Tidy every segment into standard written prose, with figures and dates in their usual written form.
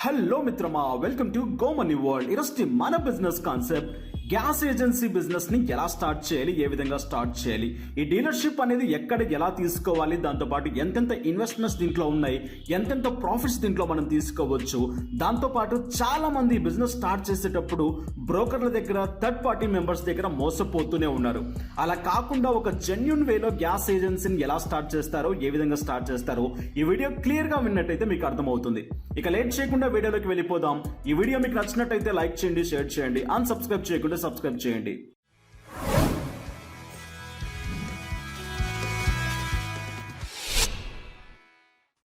Hello మిత్రమా, welcome to go money world. ఈరోజు మన business concept gas agency business ని ఎలా స్టార్ట్ చేయాలి, ఏ విధంగా స్టార్ట్ చేయాలి, ఈ డీలర్షిప్ అనేది ఎక్కడ ఎలా తీసుకోవాలి, దాంతోపాటు ఎంతెంత ఇన్వెస్ట్మెంట్స్ దీంట్లో ఉన్నాయి, ఎంతెంత ప్రాఫిట్స్ దీంట్లో మనం తీసుకోవచ్చు. దాంతోపాటు చాలా మంది బిజినెస్ స్టార్ట్ చేసేటప్పుడు బ్రోకర్ల దగ్గర, థర్డ్ పార్టీ మెంబర్స్ దగ్గర మోసపోతూనే ఉన్నారు. అలా కాకుండా ఒక జెన్యున్ వేలో గ్యాస్ ఏజెన్సీని ఎలా స్టార్ట్ చేస్తారో, ఏ విధంగా స్టార్ట్ చేస్తారో ఈ వీడియో క్లియర్ గా విన్నట్టయితే మీకు అర్థమవుతుంది. ఇక లేట్ చేయకుండా వీడియోలోకి వెళ్ళిపోదాం. ఈ వీడియో మీకు నచ్చినట్టయితే లైక్ చేయండి, షేర్ చేయండి, అన్సబ్స్క్రైబ్ చేయకుండా సబ్స్క్రైబ్ చేయండి.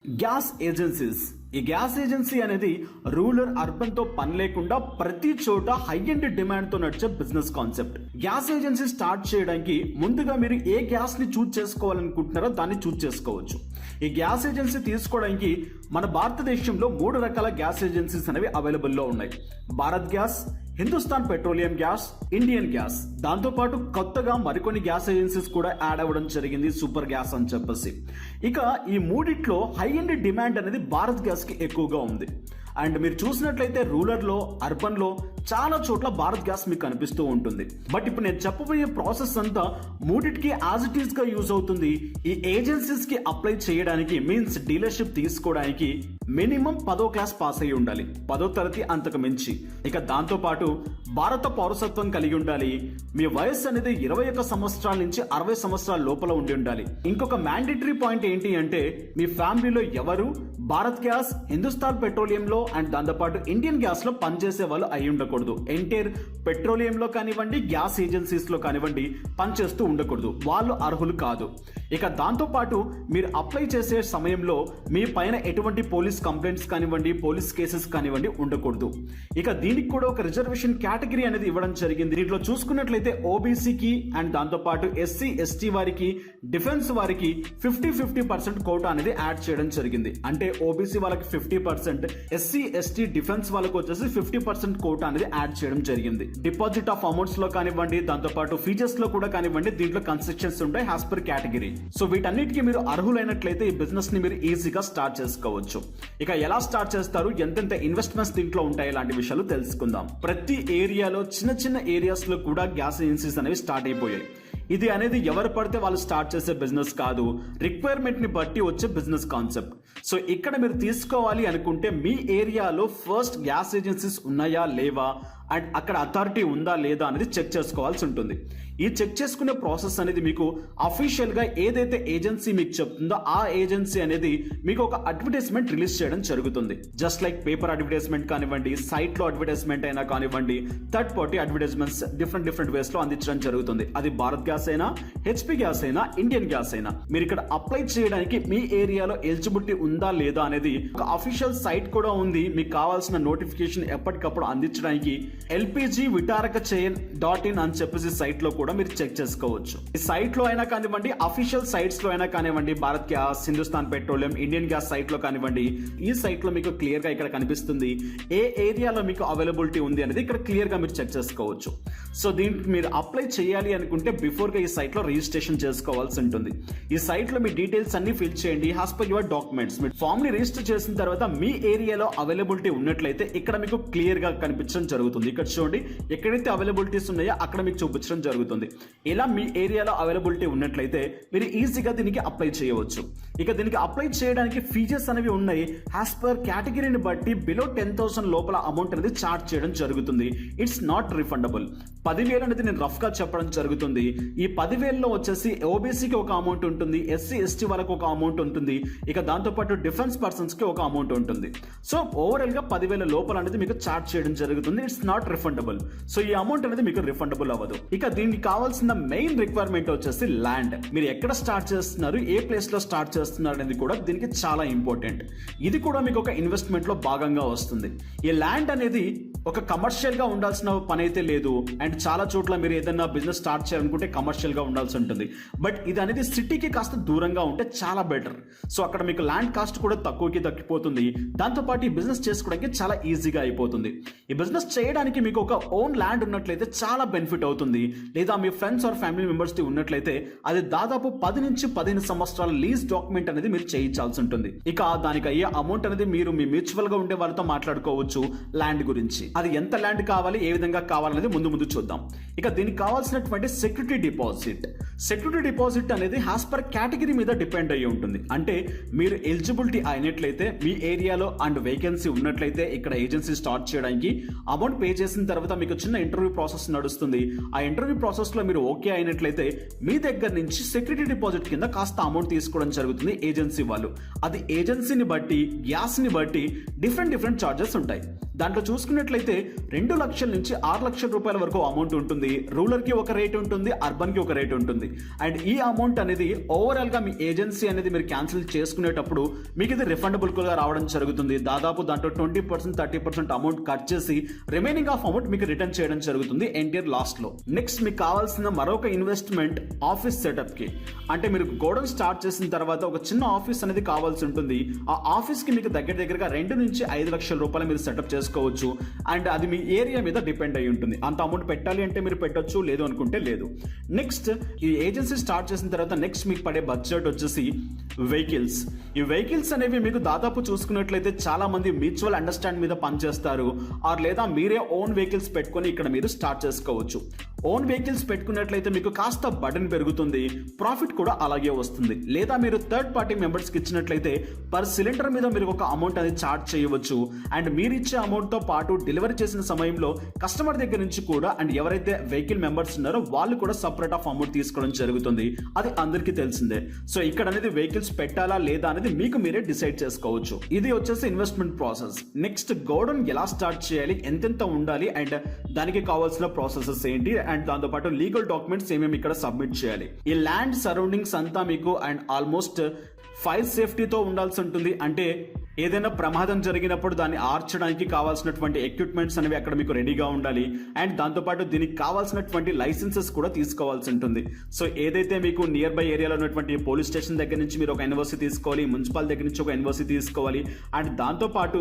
Gas agencies. ఈ గ్యాస్ ఏజెన్సీ అనేది రూరల్ అర్బన్ తో పని లేకుండా ప్రతి చోట హై ఎండ్ డిమాండ్ తో నడిచే business concept. Gas agency start చేయడానికి ముందుగా మీరు ఏ గ్యాస్ ని చూజ్ చేసుకోవాలనుకుంటున్నారో దాన్ని చూజ్ చేసుకోవచ్చు. ఈ గ్యాస్ ఏజెన్సీ తీసుకోవడానికి మన భారతదేశంలో 3 రకాల గ్యాస్ ఏజెన్సీస్ అనేవి అవైలబుల్ లో ఉన్నాయి. Bharat gas, Hindustan petroleum gas, Indian gas. దాంతోపాటు కొత్తగా మరికొన్ని గ్యాస్ ఏజెన్సీస్ కూడా యాడ్ అవ్వడం జరిగింది, సూపర్ గ్యాస్ అని చెప్పేసి. ఇక ఈ మూడిట్లో హై ఎండ్ డిమాండ్ అనేది భారత్ గ్యాస్ కి ఎక్కువగా ఉంది. అండ్ మీరు చూసినట్లయితే రూరల్ లో, అర్బన్ లో చాలా చోట్ల భారత్ గ్యాస్ మీకు కనిపిస్తూ ఉంటుంది. బట్ ఇప్పుడు నేను చెప్పబోయే ప్రాసెస్ అంతా మూడిటికి యాజ్ ఇట్ ఈస్ గా యూజ్ అవుతుంది. ఈ ఏజెన్సీస్ కి అప్లై చేయడానికి, మీన్స్ డీలర్షిప్ తీసుకోవడానికి మినిమం 10వ క్లాస్ పాస్ అయి ఉండాలి, 10వ తరగతి అంతకు మించి. ఇక దాంతో పాటు భారత పౌరసత్వం కలిగి ఉండాలి. మీ వయస్సు అనేది 21 సంవత్సరాల నుంచి 60 సంవత్సరాల లోపల ఉండి ఉండాలి. ఇంకొక మ్యాండేటరీ పాయింట్ ఏంటి అంటే మీ ఫ్యామిలీలో ఎవరు భారత్ గ్యాస్, హిందుస్థాన్ పెట్రోలియంలో అండ్ దాంతోపాటు ఇండియన్ గ్యాస్ లో పనిచేసే వాళ్ళు అయి ఉండకూడదు. ఎంటైర్ పెట్రోలియంలో కానివ్వండి, గ్యాస్ ఏజెన్సీస్ లో కానివ్వండి పనిచేస్తూ ఉండకూడదు, వాళ్ళు అర్హులు కాదు. ఇక దాంతో పాటు మీరు అప్లై చేసే సమయంలో మీ పైన ఎటువంటి పోలీస్ కంప్లైంట్స్ కానివ్వండి, పోలీస్ కేసెస్ కానివ్వండి ఉండకూడదు. ఇక దీనికి కూడా ఒక రిజర్వేషన్ కేటగిరీ అనేది ఇవ్వడం జరిగింది. దీంట్లో చూసుకున్నట్లయితే ఓబీసీకి అండ్ దాంతోపాటు ఎస్సీ ఎస్టీ వారికి, డిఫెన్స్ వారికి 50% కోటా అనేది యాడ్ చేయడం జరిగింది. అంటే ఓబీసీ వాళ్ళకి 50%, ఎస్సీ ఎస్టీ డిఫెన్స్ వాళ్ళకి వచ్చేసి 50% కోటా అనేది యాడ్ చేయడం జరిగింది. డిపాజిట్ ఆఫ్ అమౌంట్స్ లో కానివ్వండి, దాంతోపాటు ఫీచర్స్ లో కూడా కానివ్వండి దీంట్లో కన్స్ట్రక్షన్స్ ఉంటాయి యాజ్ పర్ కేటగిరీ. సో వీటన్నిటికీ మీరు అర్హులైనట్లయితే ఈ బిజినెస్ ని మీరు ఈజీగా స్టార్ట్ చేసుకోవచ్చు. ఇక ఎలా స్టార్ట్ చేస్తారు, ఎంతెంత ఇన్వెస్ట్మెంట్స్ దీంట్లో ఉంటాయి, ఇలాంటి విషయాలు తెలుసుకుందాం. ప్రతి ఏరియాలో చిన్న చిన్న ఏరియాస్ లో కూడా గ్యాస్ ఏజెన్సీస్ అనేవి స్టార్ట్ అయిపోయాయి. ఇది అనేది ఎవరు పడితే వాళ్ళు స్టార్ట్ చేసే బిజినెస్ కాదు, రిక్వైర్మెంట్ ని బట్టి వచ్చే బిజినెస్ కాన్సెప్ట్. సో ఇక్కడ మీరు తీసుకోవాలి అనుకుంటే మీ ఏరియాలో ఫస్ట్ గ్యాస్ ఏజెన్సీస్ ఉన్నాయా లేవా అండ్ అక్కడ అథారిటీ ఉందా లేదా అనేది చెక్ చేసుకోవాల్సి ఉంటుంది. ఈ చెక్ చేసుకునే ప్రాసెస్ అనేది మీకు అఫీషియల్ గా ఏదైతే ఏజెన్సీ మీకు చెప్తుందో ఆ ఏజెన్సీ అనేది మీకు ఒక అడ్వర్టైజ్మెంట్ రిలీజ్ చేయడం జరుగుతుంది. జస్ట్ లైక్ పేపర్ అడ్వర్టైజ్మెంట్ కానివ్వండి, సైట్ లో అడ్వర్టైజ్మెంట్ అయినా కానివ్వండి, third party advertisements different ways లో అందించడం జరుగుతుంది. అది భారత్ గ్యాస్ అయినా, హెచ్పి గ్యాస్ అయినా, ఇండియన్ గ్యాస్ అయినా మీరు ఇక్కడ అప్లై చేయడానికి మీ ఏరియాలో ఎలిజిబిలిటీ ఉందా లేదా అనేది ఒక అఫీషియల్ సైట్ కూడా ఉంది. మీకు కావాల్సిన నోటిఫికేషన్ ఎప్పటికప్పుడు అందించడానికి ఎల్పిజి విటారక చైన్ .in అని చెప్పేసి సైట్ లో కూడా మీరు చెక్ చేసుకోవచ్చు. ఈ సైట్ లో అయినా కానివ్వండి, అఫీషియల్ సైట్స్ లో అయినా కానివ్వండి, Bharat gas, Hindustan petroleum, Indian gas site లో కానివ్వండి, ఈ సైట్ లో మీకు క్లియర్ గా ఇక్కడ కనిపిస్తుంది ఏ ఏరియాలో మీకు అవైలబిలిటీ ఉంది అనేది ఇక్కడ క్లియర్ గా మీరు చెక్ చేసుకోవచ్చు. సో దీనికి మీరు అప్లై చేయాలి అనుకుంటే బిఫోర్ గా ఈ సైట్ లో రిజిస్ట్రేషన్ చేసుకోవాల్సి ఉంటుంది. ఈ సైట్ లో మీ డీటెయిల్స్ అన్ని ఫిల్ చేయండి యాజ్ పర్ యువర్ డాక్యుమెంట్స్. మీరు ఫామ్ ని రిజిస్టర్ చేసిన తర్వాత మీ ఏరియాలో అవైలబిలిటీ ఉన్నట్లయితే ఇక్కడ మీకు క్లియర్ గా కనిపించడం జరుగుతుంది. ఇక్కడ చూడండి, ఎక్కడైతే అవైలబిలిటీస్ ఉన్నాయో అక్కడ మీకు చూపించడం జరుగుతుంది. ఇలా మీ ఏరియాలో అవైలబిలిటీ ఉన్నట్లయితే మీరు ఈజీగా దీనికి అప్లై చేయవచ్చు. ఇక దీనికి అప్లై చేయడానికి ఫీజెస్ అనేవి ఉన్నాయి. యాజ్ పర్ కేటగిరీని బట్టి బిలో 10,000 లోపల అమౌంట్ అనేది చార్జ్ చేయడం జరుగుతుంది. It's not refundable. 10,000 అనేది నేను రఫ్ గా చెప్పడం జరుగుతుంది. ఈ 10,000లో వచ్చేసి ఓబీసీకి ఒక అమౌంట్ ఉంటుంది, ఎస్సీ ఎస్టీ వాళ్ళకి ఒక అమౌంట్ ఉంటుంది, ఇక దాంతో పాటు డిఫెన్స్ పర్సన్స్ కి ఒక అమౌంట్ ఉంటుంది. సో ఓవరాల్ గా 10,000 లోపల అనేది మీకు చార్జ్ చేయడం జరుగుతుంది. It's not refundable. సో ఈ అమౌంట్ అనేది మీకు రిఫండబుల్ అవ్వదు. ఇక దీనికి కావాల్సిన మెయిన్ రిక్వైర్మెంట్ వచ్చేసి ల్యాండ్. మీరు ఎక్కడ స్టార్ట్ చేస్తున్నారు, ఏ ప్లేస్ లో స్టార్ట్ చేస్తున్నారు అనేది కూడా దీనికి చాలా ఇంపార్టెంట్. ఇది కూడా మీకు ఒక ఇన్వెస్ట్మెంట్ లో భాగంగా వస్తుంది. ఈ ల్యాండ్ అనేది ఒక కమర్షియల్ గా ఉండాల్సిన పని అయితే లేదు. అండ్ చాలా చోట్ల మీరు ఏదైనా బిజినెస్ స్టార్ట్ చేయాలనుకుంటే కమర్షియల్ గా ఉండాల్సి ఉంటుంది. బట్ ఇది అనేది సిటీకి కాస్త దూరంగా ఉంటే చాలా బెటర్. సో అక్కడ మీకు ల్యాండ్ కాస్ట్ కూడా తక్కువకి తగ్గిపోతుంది. దాంతోపాటు ఈ బిజినెస్ చేసుకోవడానికి చాలా ఈజీగా అయిపోతుంది. ఈ బిజినెస్ చేయడానికి మీకు ఒక ఓన్ ల్యాండ్ ఉన్నట్లయితే చాలా బెనిఫిట్ అవుతుంది. లేదా మీ ఫ్రెండ్స్ ఆర్ ఫ్యామిలీ మెంబర్స్ ఉన్నట్లయితే అది దాదాపు 10 నుంచి 15 సంవత్సరాల లీజ్ డాక్యుమెంట్ అనేది మీరు చేయించాల్సి ఉంటుంది. ఇక దానికి అయ్యే అమౌంట్ అనేది మీరు మీ మ్యూచువల్ గా ఉండే వాళ్ళతో మాట్లాడుకోవచ్చు ల్యాండ్ గురించి. అది ఎంత ల్యాండ్ కావాలి, ఏ విధంగా కావాలనేది ముందు చూద్దాం. ఇక దీనికి కావాల్సినటువంటి సెక్యూరిటీ డిపాజిట్ అనేది యాజ్ పర్ కేటగిరీ మీద డిపెండ్ అయ్యి ఉంటుంది. అంటే మీరు ఎలిజిబిలిటీ అయినట్లయితే మీ ఏరియాలో అండ్ వేకెన్సీ ఉన్నట్లయితే ఇక్కడ ఏజెన్సీ స్టార్ట్ చేయడానికి అమౌంట్ పే చేసిన తర్వాత మీకు చిన్న ఇంటర్వ్యూ ప్రాసెస్ నడుస్తుంది. ఆ ఇంటర్వ్యూ ప్రాసెస్ లో మీరు ఓకే అయినట్లయితే మీ దగ్గర నుంచి సెక్యూరిటీ డిపాజిట్ కింద కాస్త అమౌంట్ తీసుకోవడం జరుగుతుంది ఏజెన్సీ వాళ్ళు. అది ఏజెన్సీని బట్టి, గ్యాస్ ని బట్టి డిఫరెంట్ చార్జెస్ ఉంటాయి. దాంట్లో చూసుకున్నట్లయితే 2 లక్షల నుంచి 6 లక్షల రూపాయల వరకు అమౌంట్ ఉంటుంది. రూరల్ కి ఒక రేట్ ఉంటుంది, అర్బన్ కి ఒక రేట్ ఉంటుంది. అండ్ ఈ అమౌంట్ అనేది ఓవరాల్ గా మీ ఏజెన్సీ అనేది మీరు క్యాన్సిల్ చేసుకునేటప్పుడు మీకు ఇది రిఫండబుల్ గా రావడం జరుగుతుంది. దాదాపు దాంట్లో 20%, 30% అమౌంట్ కట్ చేసి రిమైనింగ్ ఆఫ్ అమౌంట్ మీకు రిటర్న్ చేయడం జరుగుతుంది ఎంటియర్ లాస్ట్ లో. నెక్స్ట్ మీకు కావాల్సిన మరొక ఇన్వెస్ట్మెంట్ ఆఫీస్ సెటప్ కి. అంటే మీరు గోడౌన్ స్టార్ట్ చేసిన తర్వాత ఒక చిన్న ఆఫీస్ అనేది కావాల్సి ఉంటుంది. ఆ ఆఫీస్ కి మీకు దగ్గరగా 2 నుంచి 5 లక్షల రూపాయలు మీరు సెటప్ చేసుకోవచ్చు. అండ్ అది మీ ఏరియా మీద డిపెండ్ అయి ఉంటుంది. అంత అమౌంట్ పెట్టాలి అంటే మీరు పెట్టొచ్చు, లేదు అనుకుంటే లేదు. నెక్స్ట్ ఈ ఏజెన్సీ స్టార్ట్ చేసిన తర్వాత నెక్స్ట్ మీకు పడే బడ్జెట్ వచ్చేసి వెహికల్స్. ఈ వెహికల్స్ అనేవి మీకు దాదాపు చూసుకున్నట్లయితే చాలా మంది మ్యూచువల్ అండర్స్టాండ్ మీద పనిచేస్తారు. ఆర్ లేదా మీరే ఓన్ వెహికల్స్ పెట్టుకొని ఇక్కడ మీరు స్టార్ట్ చేసుకోవచ్చు. ఓన్ వెహికల్స్ పెట్టుకున్నట్లయితే మీకు కాస్త బర్డెన్ పెరుగుతుంది, ప్రాఫిట్ కూడా అలాగే వస్తుంది. లేదా మీరు థర్డ్ పార్టీ మెంబర్స్కి ఇచ్చినట్లయితే పర్ సిలిండర్ మీద మీరు ఒక అమౌంట్ అనేది చార్జ్ చేయవచ్చు. అండ్ మీరు ఇచ్చే అమౌంట్ తో పాటు డెలివరీ చేసిన సమయంలో కస్టమర్ దగ్గర నుంచి కూడా అండ్ ఎవరైతే వెహికల్ మెంబర్స్ ఉన్నారో వాళ్ళు కూడా సపరేట్ ఆఫ్ అమౌంట్ తీసుకోవడం జరుగుతుంది. అది అందరికీ తెలిసిందే. సో ఇక్కడ అనేది వెహికల్స్ పెట్టాలా లేదా అనేది మీకు మీరే డిసైడ్ చేసుకోవచ్చు. ఇది వచ్చేసి ఇన్వెస్ట్మెంట్ ప్రాసెస్. నెక్స్ట్ గోడౌన్ ఎలా స్టార్ట్ చేయాలి, ఎంతెంత ఉండాలి అండ్ దానికి కావాల్సిన ప్రాసెసెస్ ఏంటి అండ్ దాంతోపాటు లీగల్ డాక్యుమెంట్స్ ఏమేమి ఇక్కడ సబ్మిట్ చేయాలి. ఈ ల్యాండ్ సరౌండింగ్స్ అంతా మీకు అండ్ ఆల్మోస్ట్ ఫైర్ సేఫ్టీతో ఉండాల్సి ఉంటుంది. అంటే ఏదైనా ప్రమాదం జరిగినప్పుడు దాన్ని ఆర్చడానికి కావాల్సినటువంటి ఎక్విప్మెంట్స్ అనేవి అక్కడ మీకు రెడీగా ఉండాలి. అండ్ దాంతోపాటు దీనికి కావాల్సినటువంటి లైసెన్సెస్ కూడా తీసుకోవాల్సి ఉంటుంది. సో ఏదైతే మీకు నియర్ బై ఏరియాలో ఉన్నటువంటి పోలీస్ స్టేషన్ దగ్గర నుంచి మీరు ఒక ఎన్ఓసి తీసుకోవాలి, మున్సిపల్ దగ్గర నుంచి ఒక ఎన్ఓసి తీసుకోవాలి. అండ్ దాంతోపాటు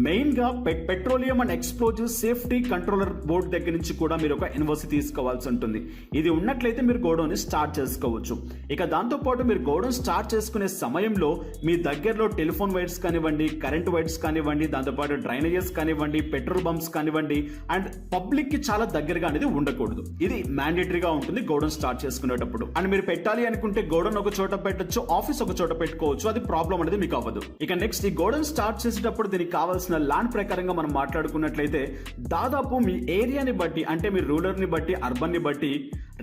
మెయిన్గా petroleum and explosive safety controller board దగ్గర నుంచి కూడా మీరు ఒక ఎన్ఓసి తీసుకోవాల్సి ఉంటుంది. ఇది ఉన్నట్లయితే మీరు గోడౌన్ స్టార్ట్ చేసుకోవచ్చు. ఇక దాంతోపాటు మీరు గోడౌన్ స్టార్ట్ చేసుకునే సమయంలో మీ దగ్గరలో టెలిఫోన్ వైర్స్ కానివ్వండి, కరెంట్ వైర్స్ కానివ్వండి, దాంతోపాటు డ్రైనేజెస్ కానివ్వండి, పెట్రోల్ బంప్స్ కానివ్వండి అండ్ పబ్లిక్ కి చాలా దగ్గరగా అనేది ఉండకూడదు. ఇది మ్యాండేటరీగా ఉంటుంది గోడౌన్ స్టార్ట్ చేసుకునేటప్పుడు. అండ్ మీరు పెట్టాలి అనుకుంటే గోడౌన్ ఒక చోట పెట్టొచ్చు, ఆఫీస్ ఒక చోట పెట్టుకోవచ్చు. అది ప్రాబ్లం అనేది మీకు అవ్వదు. ఇక నెక్స్ట్ ఈ గోడౌన్ స్టార్ట్ చేసేటప్పుడు దీనికి కావాల్సిన ల్యాండ్ ప్రకారంగా మనం మాట్లాడుకున్నట్లయితే దాదాపు మీ ఏరియాని బట్టి అంటే మీ రూరల్ ని బట్టి, అర్బన్ ని బట్టి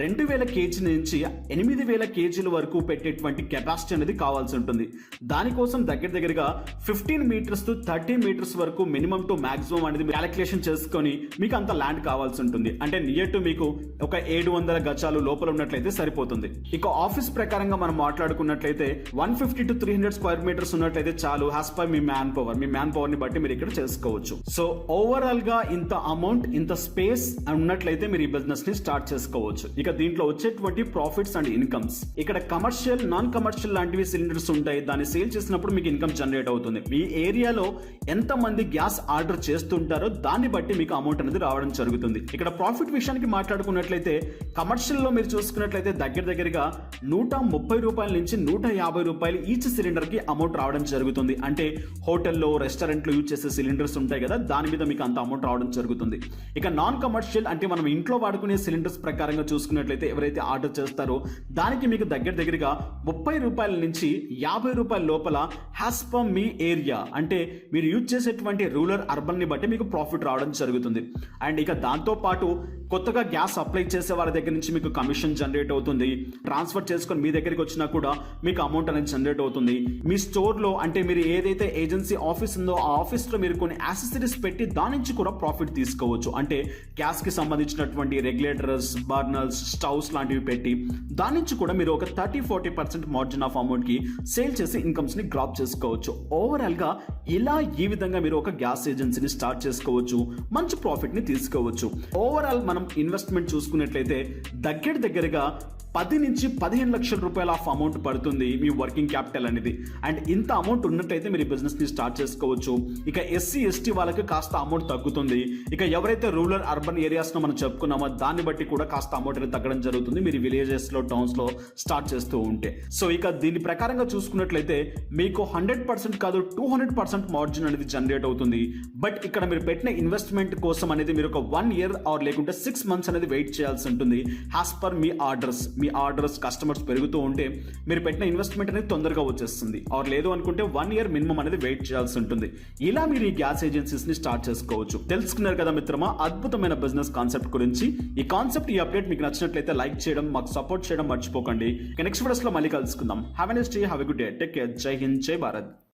2000 కేజీ నుంచి 8000 కేజీల వరకు పెట్టేటువంటి కెపాసిటీ అనేది కావాల్సి ఉంటుంది. దానికోసం దగ్గరగా 15 మీటర్స్ టు 30 మీటర్స్ వరకు మినిమం టు మాక్సిమం అనేది క్యాలిక్యులేషన్ చేసుకొని మీకు అంత ల్యాండ్ కావాల్సి ఉంటుంది. అంటే నియర్ టు మీకు ఒక 700 గజాలు లోపల ఉన్నట్లయితే సరిపోతుంది. ఇక ఆఫీస్ ప్రకారంగా మనం మాట్లాడుకున్నట్లయితే 150 to 300 స్క్వేర్ మీటర్స్ ఉన్నట్లయితే చాలు. హ్యాస్ పై మీ మ్యాన్ పవర్ ని బట్టి మీరు ఇక్కడ చేసుకోవచ్చు. సో ఓవరాల్ గా ఇంత అమౌంట్, ఇంత స్పేస్ ఉన్నట్లయితే మీరు ఈ బిజినెస్ ని స్టార్ట్ చేసుకోవచ్చు. ఇక దీంట్లో వచ్చేటువంటి ప్రాఫిట్స్ అండ్ ఇన్కమ్స్, ఇక్కడ కమర్షియల్, నాన్ కమర్షియల్ లాంటివి సిలిండర్స్ ఉంటాయి. దాన్ని సేల్ చేసినప్పుడు మీకు ఇన్కమ్ జనరేట్ అవుతుంది. మీ ఏరియాలో ఎంత మంది గ్యాస్ ఆర్డర్ చేస్తుంటారో దాన్ని బట్టి మీకు అమౌంట్ అనేది రావడం జరుగుతుంది. ఇక్కడ ప్రాఫిట్ విషయానికి మాట్లాడుకున్నట్లయితే కమర్షియల్ లో మీరు చూసుకున్నట్లయితే దగ్గరగా 130 రూపాయల నుంచి 150 రూపాయలు ఈచ్ సిలిండర్ కి అమౌంట్ రావడం జరుగుతుంది. అంటే హోటల్లో, రెస్టారెంట్లో యూజ్ చేసే సిలిండర్స్ ఉంటాయి కదా, దాని మీద మీకు అంత అమౌంట్ రావడం జరుగుతుంది. ఇక నాన్ కమర్షియల్ అంటే మనం ఇంట్లో వాడుకునే సిలిండర్స్ ప్రకారంగా చూసుకున్నట్లయితే ఎవరైతే ఆర్డర్ చేస్తారో దానికి మీకు దగ్గరగా 30 రూపాయల నుంచి 50 రూపాయల లోపల హ్యాస్ పర్ మీ ఏరియా అంటే మీరు యూజ్ చేసేటువంటి రూరల్, అర్బన్ ని బట్టి మీకు ప్రాఫిట్ రావడం జరుగుతుంది. అండ్ ఇక దాంతో పాటు కొత్తగా గ్యాస్ అప్లై చేసే వాళ్ళ దగ్గర నుంచి మీకు కమిషన్ జనరేట్ అవుతుంది. ట్రాన్స్ఫర్ చేసుకొని మీ దగ్గరికి వచ్చినా కూడా మీకు అమౌంట్ అనేది జనరేట్ అవుతుంది. మీ స్టోర్లో అంటే మీరు ఏదైతే ఏజెన్సీ ఆఫీస్ ఉందో ఆ ఆఫీస్లో మీరు కొన్ని యాక్సెసరీస్ పెట్టి దాని నుంచి కూడా ప్రాఫిట్ తీసుకోవచ్చు. అంటే గ్యాస్కి సంబంధించినటువంటి రెగ్యులేటర్స్, బర్నర్స్, స్టవ్స్ లాంటివి పెట్టి దాని నుంచి కూడా మీరు ఒక 30-40% మార్జిన్ ఆఫ్ అమౌంట్కి సేల్ చేసి ఇన్కమ్స్ని గ్రాప్ చేసుకోవచ్చు. ఓవరాల్గా ఇలా ఈ విధంగా మీరు ఒక గ్యాస్ ఏజెన్సీని స్టార్ట్ చేసుకోవచ్చు, మంచి ప్రాఫిట్ని తీసుకోవచ్చు. ఓవరాల్ మనం ఇన్వెస్ట్మెంట్ చూసుకున్నట్లయితే దగ్గరగా 10 నుంచి 15 లక్షల రూపాయల ఆఫ్ అమౌంట్ పడుతుంది మీ వర్కింగ్ క్యాపిటల్ అనేది. అండ్ ఇంత అమౌంట్ ఉన్నట్టయితే మీరు బిజినెస్ని స్టార్ట్ చేసుకోవచ్చు. ఇక ఎస్సీ ఎస్టీ వాళ్ళకి కాస్త అమౌంట్ తగ్గుతుంది. ఇక ఎవరైతే రూరల్ అర్బన్ ఏరియాస్లో మనం చెప్పుకున్నామో దాన్ని బట్టి కూడా కాస్త అమౌంట్ అనేది తగ్గడం జరుగుతుంది మీరు విలేజెస్లో, టౌన్స్లో స్టార్ట్ చేస్తూ ఉంటే. సో ఇక దీని ప్రకారంగా చూసుకున్నట్లయితే మీకు 100% కాదు 200% మార్జిన్ అనేది జనరేట్ అవుతుంది. బట్ ఇక్కడ మీరు పెట్టిన ఇన్వెస్ట్మెంట్ కోసం అనేది మీరు ఒక 1 year ఆర్ లేకుంటే 6 months అనేది వెయిట్ చేయాల్సి ఉంటుంది. యాజ్ పర్ మీ ఆర్డర్స్ కస్టమర్స్ పెరుగుతూ ఉంటే మీరు పెట్టిన ఇన్వెస్ట్మెంట్ అనేది తొందరగా వచ్చేస్తుంది. ఆర్ లేదు అనుకుంటే 1 year మినిమం అనేది వెయిట్ చేయాల్సి ఉంటుంది. ఇలా మీరు ఈ గ్యాస్ ఏజెన్సీస్ ని స్టార్ట్ చేసుకోవచ్చు. తెలుసుకున్నారు కదా మిత్రమా అద్భుతమైన బిజినెస్ కాన్సెప్ట్ గురించి. ఈ కాన్సెప్ట్, ఈ అప్డేట్ మీకు నచ్చినట్లయితే లైక్ చేయడం, మాకు సపోర్ట్ చేయడం మర్చిపోకండి. నెక్స్ట్ వీడియోస్ లో మళ్ళీ కలుసుకుందాం. Have a nice day, have a good day, take care, జై హింద్, జై భారత్.